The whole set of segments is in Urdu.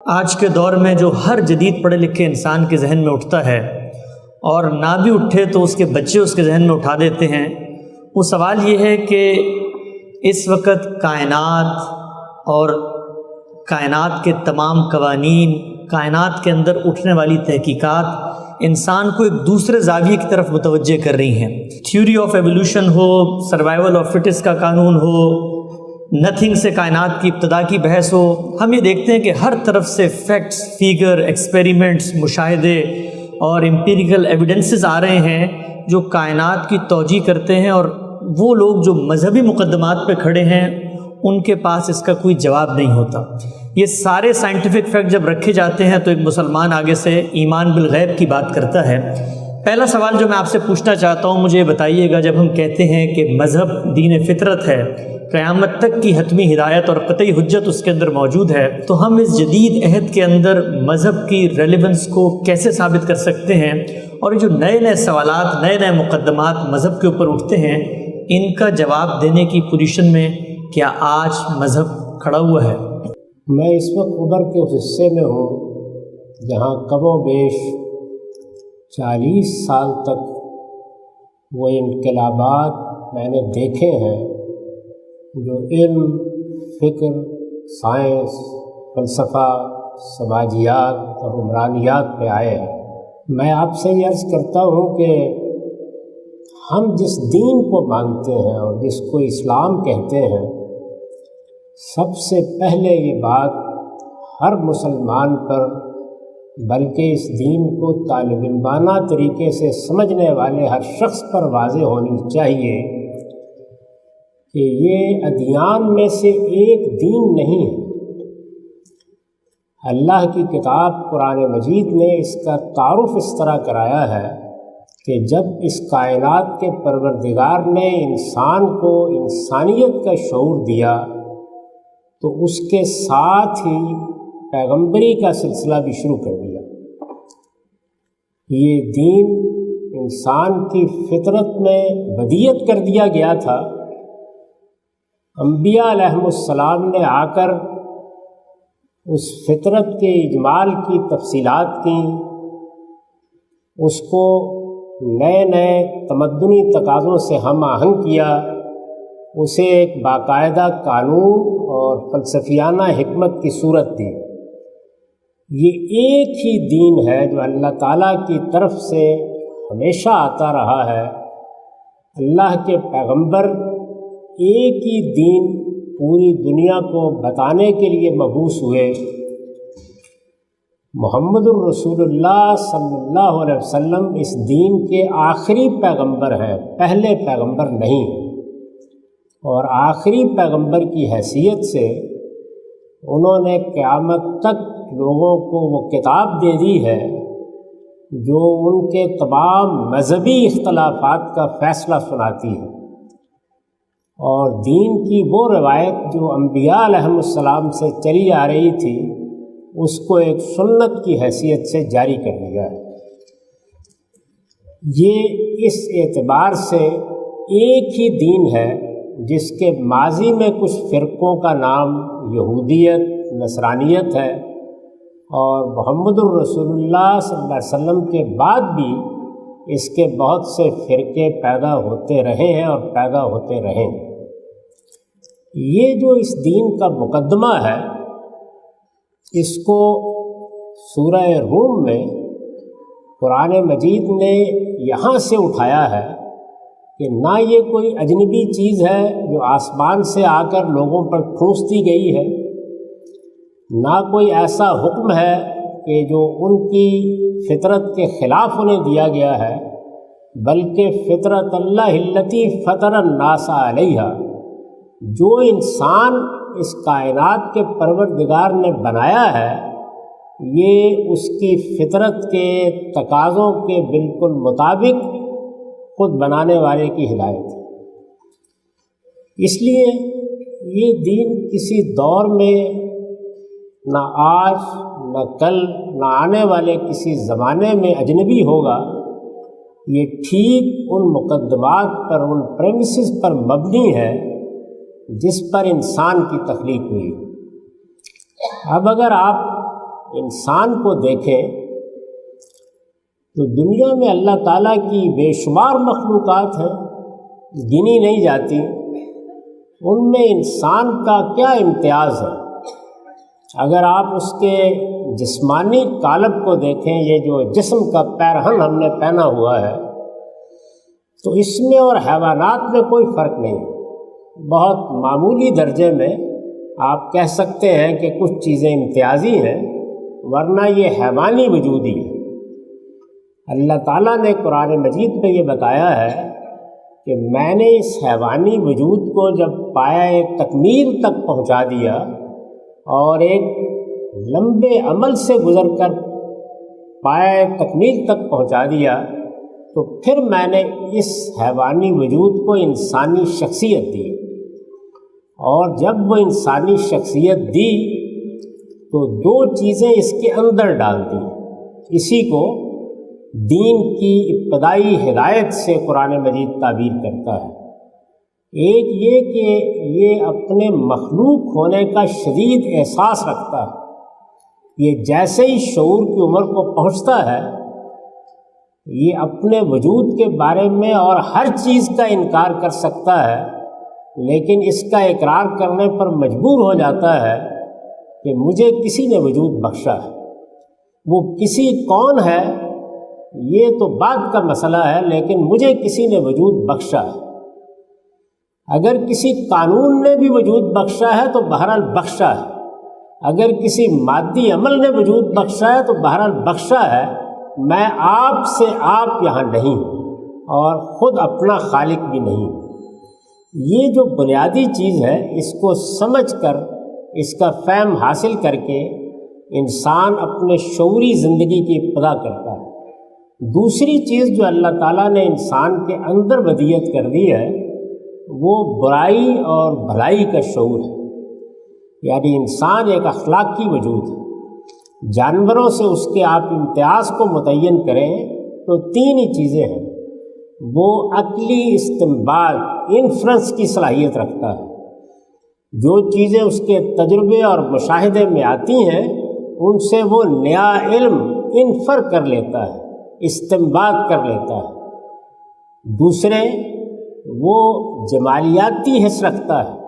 آج کے دور میں جو ہر جدید پڑھے لکھے انسان کے ذہن میں اٹھتا ہے اور نہ بھی اٹھے تو اس کے بچے اس کے ذہن میں اٹھا دیتے ہیں، وہ سوال یہ ہے کہ اس وقت کائنات اور کائنات کے تمام قوانین، کائنات کے اندر اٹھنے والی تحقیقات انسان کو ایک دوسرے زاویے کی طرف متوجہ کر رہی ہیں۔ تھیوری آف ایولیوشن ہو، سروائیول آف فٹس کا قانون ہو، نتھنگ سے کائنات کی ابتدا کی بحث ہو، ہم یہ دیکھتے ہیں کہ ہر طرف سے فیکٹس، فیگر، ایکسپیریمنٹس، مشاہدے اور امپیریکل ایویڈنسز آ رہے ہیں جو کائنات کی توجیہ کرتے ہیں، اور وہ لوگ جو مذہبی مقدمات پہ کھڑے ہیں ان کے پاس اس کا کوئی جواب نہیں ہوتا۔ یہ سارے سائنٹیفک فیکٹ جب رکھے جاتے ہیں تو ایک مسلمان آگے سے ایمان بالغیب کی بات کرتا ہے۔ پہلا سوال جو میں آپ سے پوچھنا چاہتا ہوں، مجھے بتائیے گا، جب ہم کہتے ہیں کہ مذہب دین فطرت ہے، قیامت تک کی حتمی ہدایت اور قطعی حجت اس کے اندر موجود ہے، تو ہم اس جدید عہد کے اندر مذہب کی ریلیونس کو کیسے ثابت کر سکتے ہیں؟ اور یہ جو نئے نئے سوالات، نئے نئے مقدمات مذہب کے اوپر اٹھتے ہیں، ان کا جواب دینے کی پوزیشن میں کیا آج مذہب کھڑا ہوا ہے؟ میں اس وقت عمر کے اس حصے میں ہوں جہاں کم و بیش 40 سال تک وہ انقلابات میں نے دیکھے ہیں جو علم، فکر، سائنس، فلسفہ، سماجیات اور عمرانیات پہ آئے ہیں۔ میں آپ سے یہ عرض کرتا ہوں کہ ہم جس دین کو مانتے ہیں اور جس کو اسلام کہتے ہیں، سب سے پہلے یہ بات ہر مسلمان پر، بلکہ اس دین کو طالب علمانہ طریقے سے سمجھنے والے ہر شخص پر واضح ہونی چاہیے کہ یہ ادیان میں سے ایک دین نہیں ہے۔ اللہ کی کتاب قرآن مجید نے اس کا تعارف اس طرح کرایا ہے کہ جب اس کائنات کے پروردگار نے انسان کو انسانیت کا شعور دیا تو اس کے ساتھ ہی پیغمبری کا سلسلہ بھی شروع کر دیا۔ یہ دین انسان کی فطرت میں بدیت کر دیا گیا تھا۔ انبیاء علیہم السلام نے آ کر اس فطرت کے اجمال کی تفصیلات کی، اس کو نئے نئے تمدنی تقاضوں سے ہم آہنگ کیا، اسے ایک باقاعدہ قانون اور فلسفیانہ حکمت کی صورت دی۔ یہ ایک ہی دین ہے جو اللہ تعالیٰ کی طرف سے ہمیشہ آتا رہا ہے۔ اللہ کے پیغمبر ایک ہی دین پوری دنیا کو بتانے کے لیے مبعوث ہوئے۔ محمد الرسول اللہ صلی اللہ علیہ وسلم اس دین کے آخری پیغمبر ہیں، پہلے پیغمبر نہیں ہیں، اور آخری پیغمبر کی حیثیت سے انہوں نے قیامت تک لوگوں کو وہ کتاب دے دی ہے جو ان کے تمام مذہبی اختلافات کا فیصلہ سناتی ہے، اور دین کی وہ روایت جو انبیاء علیہم السلام سے چلی آ رہی تھی اس کو ایک سنت کی حیثیت سے جاری کر دیا ہے۔ یہ اس اعتبار سے ایک ہی دین ہے جس کے ماضی میں کچھ فرقوں کا نام یہودیت، نصرانیت ہے، اور محمد الرسول اللہ صلی اللہ علیہ وسلم کے بعد بھی اس کے بہت سے فرقے پیدا ہوتے رہے ہیں اور پیدا ہوتے رہیں گے۔ یہ جو اس دین کا مقدمہ ہے، اس کو سورہ روم میں قرآن مجید نے یہاں سے اٹھایا ہے کہ نہ یہ کوئی اجنبی چیز ہے جو آسمان سے آ کر لوگوں پر ٹھونس دی گئی ہے، نہ کوئی ایسا حکم ہے کہ جو ان کی فطرت کے خلاف انہیں دیا گیا ہے، بلکہ فطرت اللہ التی فطر الناس علیہا، جو انسان اس کائنات کے پروردگار نے بنایا ہے، یہ اس کی فطرت کے تقاضوں کے بالکل مطابق خود بنانے والے کی ہدایت ہے۔ اس لیے یہ دین کسی دور میں، نہ آج، نہ کل، نہ آنے والے کسی زمانے میں اجنبی ہوگا۔ یہ ٹھیک ان مقدمات پر، ان پریمیسز پر مبنی ہے جس پر انسان کی تخلیق ہوئی۔ اب اگر آپ انسان کو دیکھیں تو دنیا میں اللہ تعالیٰ کی بے شمار مخلوقات ہیں، گنی نہیں جاتی، ان میں انسان کا کیا امتیاز ہے؟ اگر آپ اس کے جسمانی قالب کو دیکھیں، یہ جو جسم کا پیرہن ہم نے پہنا ہوا ہے، تو اس میں اور حیوانات میں کوئی فرق نہیں ہے۔ بہت معمولی درجے میں آپ کہہ سکتے ہیں کہ کچھ چیزیں امتیازی ہیں، ورنہ یہ حیوانی وجود ہی ہے۔ اللہ تعالیٰ نے قرآن مجید میں یہ بتایا ہے کہ میں نے اس حیوانی وجود کو جب پایہ تکمیل تک پہنچا دیا اور ایک لمبے عمل سے گزر کر پایہ تکمیل تک پہنچا دیا، تو پھر میں نے اس حیوانی وجود کو انسانی شخصیت دی، اور جب وہ انسانی شخصیت دی تو دو چیزیں اس کے اندر ڈال دی۔ اسی کو دین کی ابتدائی ہدایت سے قرآن مجید تعبیر کرتا ہے۔ ایک یہ کہ یہ اپنے مخلوق ہونے کا شدید احساس رکھتا ہے، یہ جیسے ہی شعور کی عمر کو پہنچتا ہے، یہ اپنے وجود کے بارے میں اور ہر چیز کا انکار کر سکتا ہے، لیکن اس کا اقرار کرنے پر مجبور ہو جاتا ہے کہ مجھے کسی نے وجود بخشا ہے۔ وہ کسی کون ہے یہ تو بعد کا مسئلہ ہے، لیکن مجھے کسی نے وجود بخشا ہے۔ اگر کسی قانون نے بھی وجود بخشا ہے تو بہرحال بخشا ہے، اگر کسی مادی عمل نے وجود بخشا ہے تو بہرحال بخشا ہے۔ میں آپ سے آپ یہاں نہیں ہوں اور خود اپنا خالق بھی نہیں ہوں۔ یہ جو بنیادی چیز ہے، اس کو سمجھ کر، اس کا فہم حاصل کر کے انسان اپنے شعوری زندگی کی ابتدا کرتا ہے۔ دوسری چیز جو اللہ تعالیٰ نے انسان کے اندر ودیت کر دی ہے، وہ برائی اور بھلائی کا شعور ہے، یعنی انسان ایک اخلاقی وجود ہے۔ جانوروں سے اس کے آپ امتیاز کو متعین کریں تو تین ہی چیزیں ہیں۔ وہ عقلی استنباط، انفرنس کی صلاحیت رکھتا ہے۔ جو چیزیں اس کے تجربے اور مشاہدے میں آتی ہیں، ان سے وہ نیا علم انفر کر لیتا ہے، استنباط کر لیتا ہے۔ دوسرے، وہ جمالیاتی حس رکھتا ہے،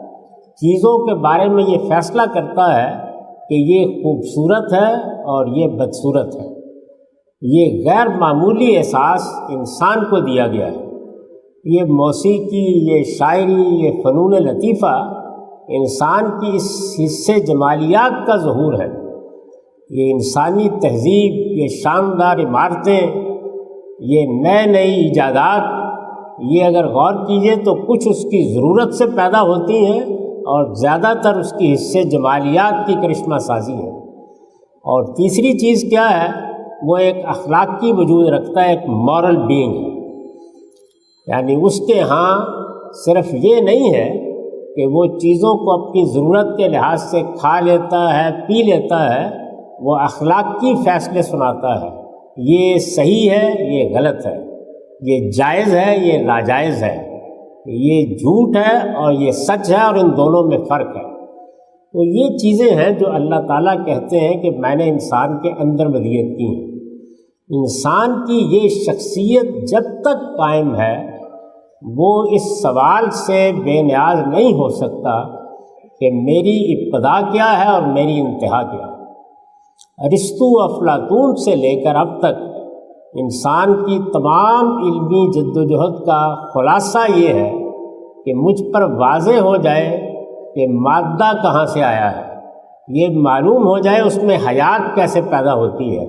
چیزوں کے بارے میں یہ فیصلہ کرتا ہے کہ یہ خوبصورت ہے اور یہ بدصورت ہے۔ یہ غیر معمولی احساس انسان کو دیا گیا ہے۔ یہ موسیقی، یہ شاعری، یہ فنون لطیفہ انسان کی اس حصے جمالیات کا ظہور ہے۔ یہ انسانی تہذیب، یہ شاندار عمارتیں، یہ نئے نئی ایجادات، یہ اگر غور کیجئے تو کچھ اس کی ضرورت سے پیدا ہوتی ہیں اور زیادہ تر اس کی حصے جمالیات کی کرشمہ سازی ہے۔ اور تیسری چیز کیا ہے؟ وہ ایک اخلاقی وجود رکھتا ہے، ایک مورل بینگ ہے، یعنی اس کے ہاں صرف یہ نہیں ہے کہ وہ چیزوں کو اپنی ضرورت کے لحاظ سے کھا لیتا ہے، پی لیتا ہے، وہ اخلاقی فیصلے سناتا ہے۔ یہ صحیح ہے، یہ غلط ہے، یہ جائز ہے، یہ ناجائز ہے، یہ جھوٹ ہے اور یہ سچ ہے، اور ان دونوں میں فرق ہے۔ تو یہ چیزیں ہیں جو اللہ تعالیٰ کہتے ہیں کہ میں نے انسان کے اندر ودیت کی ہیں۔ انسان کی یہ شخصیت جب تک قائم ہے، وہ اس سوال سے بے نیاز نہیں ہو سکتا کہ میری ابتدا کیا ہے اور میری انتہا کیا ہے۔ ارسطو، افلاطون سے لے کر اب تک انسان کی تمام علمی جدوجہد کا خلاصہ یہ ہے کہ مجھ پر واضح ہو جائے کہ مادہ کہاں سے آیا ہے، یہ معلوم ہو جائے اس میں حیات کیسے پیدا ہوتی ہے،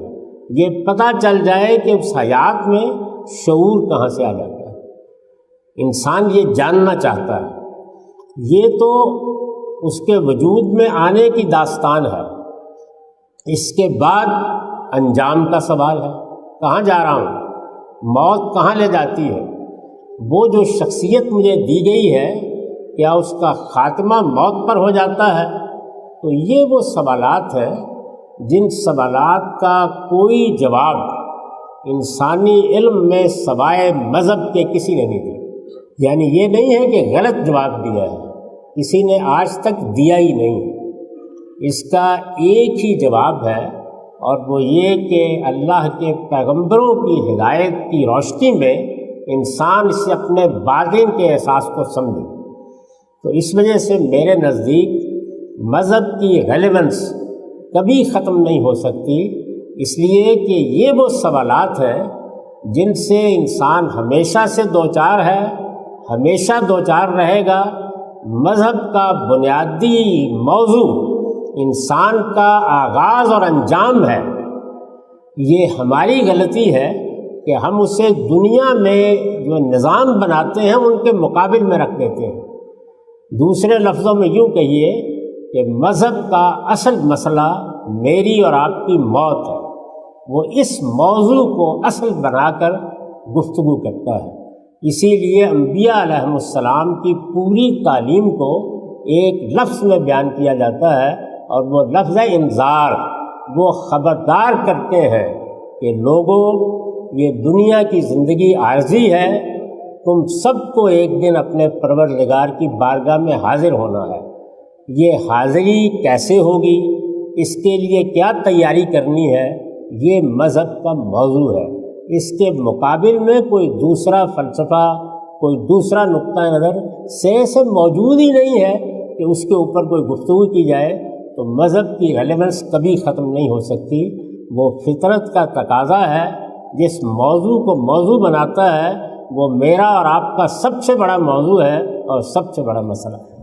یہ پتہ چل جائے کہ اس حیات میں شعور کہاں سے آ جاتا ہے۔ انسان یہ جاننا چاہتا ہے۔ یہ تو اس کے وجود میں آنے کی داستان ہے۔ اس کے بعد انجام کا سوال ہے، کہاں جا رہا ہوں، موت کہاں لے جاتی ہے، وہ جو شخصیت مجھے دی گئی ہے کیا اس کا خاتمہ موت پر ہو جاتا ہے؟ تو یہ وہ سوالات ہیں جن سوالات کا کوئی جواب انسانی علم میں سوائے مذہب کے کسی نے نہیں دیا۔ یعنی یہ نہیں ہے کہ غلط جواب دیا ہے، کسی نے آج تک دیا ہی نہیں۔ اس کا ایک ہی جواب ہے اور وہ یہ کہ اللہ کے پیغمبروں کی ہدایت کی روشنی میں انسان سے اپنے باطن کے احساس کو سمجھے۔ تو اس وجہ سے میرے نزدیک مذہب کی ریلیونس کبھی ختم نہیں ہو سکتی، اس لیے کہ یہ وہ سوالات ہیں جن سے انسان ہمیشہ سے دوچار ہے، ہمیشہ دوچار رہے گا۔ مذہب کا بنیادی موضوع انسان کا آغاز اور انجام ہے۔ یہ ہماری غلطی ہے کہ ہم اسے دنیا میں جو نظام بناتے ہیں ان کے مقابل میں رکھ دیتے ہیں۔ دوسرے لفظوں میں یوں کہیے کہ مذہب کا اصل مسئلہ میری اور آپ کی موت ہے، وہ اس موضوع کو اصل بنا کر گفتگو کرتا ہے۔ اسی لیے انبیاء علیہم السلام کی پوری تعلیم کو ایک لفظ میں بیان کیا جاتا ہے، اور وہ لفظ ہے انذار۔ وہ خبردار کرتے ہیں کہ لوگوں، یہ دنیا کی زندگی عارضی ہے، تم سب کو ایک دن اپنے پروردگار کی بارگاہ میں حاضر ہونا ہے۔ یہ حاضری کیسے ہوگی، اس کے لیے کیا تیاری کرنی ہے، یہ مذہب کا موضوع ہے۔ اس کے مقابل میں کوئی دوسرا فلسفہ، کوئی دوسرا نقطہ نظر سے موجود ہی نہیں ہے کہ اس کے اوپر کوئی گفتگو کی جائے۔ تو مذہب کی ریلیونس کبھی ختم نہیں ہو سکتی۔ وہ فطرت کا تقاضا ہے، جس موضوع کو موضوع بناتا ہے وہ میرا اور آپ کا سب سے بڑا موضوع ہے اور سب سے بڑا مسئلہ ہے۔